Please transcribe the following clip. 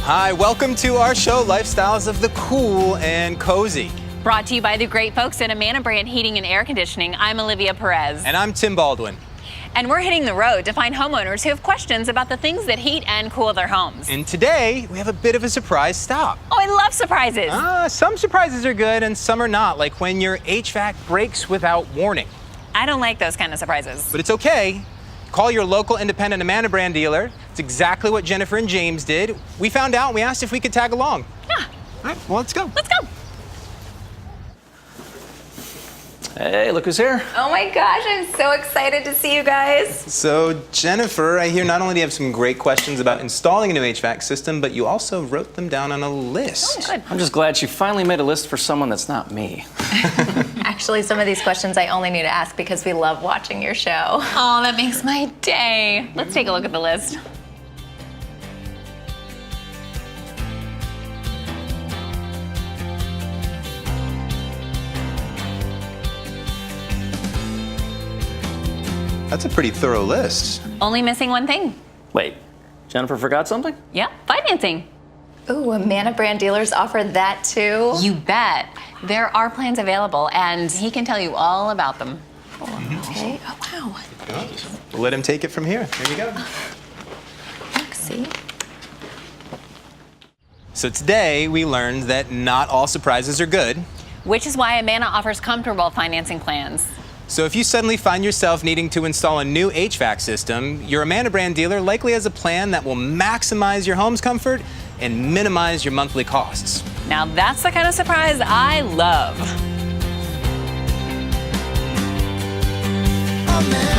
Hi, welcome to our show, Lifestyles of the Cool and Cozy. Brought to you by the great folks at Amana brand Heating and Air Conditioning. I'm Olivia Perez. And I'm Tim Baldwin. And we're hitting the road to find homeowners who have questions about the things that heat and cool their homes. And today, we have a bit of a surprise stop. Oh, I love surprises. Some surprises are good and some are not, like when your HVAC breaks without warning. I don't like those kind of surprises. But it's okay. Call your local independent Amana brand dealer. It's exactly what Jennifer and James did. We found out and we asked if we could tag along. Yeah. All right, well, let's go. Let's go. Hey, look who's here. Oh my gosh, I'm so excited to see you guys. So, Jennifer, I hear not only do you have some great questions about installing a new HVAC system, but you also wrote them down on a list. Oh, good. I'm just glad she finally made a list for someone that's not me. Actually, some of these questions I only need to ask because we love watching your show. Oh, that makes my day. Let's take a look at the list. That's a pretty thorough list. Only missing one thing. Wait, Jennifer forgot something? Yeah, financing. Ooh, Amana brand dealers offer that too? You bet. There are plans available, and he can tell you all about them. Okay, oh wow. We'll let him take it from here. Here we go. Look, see? So today, we learned that not all surprises are good. Which is why Amana offers comfortable financing plans. So if you suddenly find yourself needing to install a new HVAC system, your Amana brand dealer likely has a plan that will maximize your home's comfort and minimize your monthly costs. Now that's the kind of surprise I love. Amana.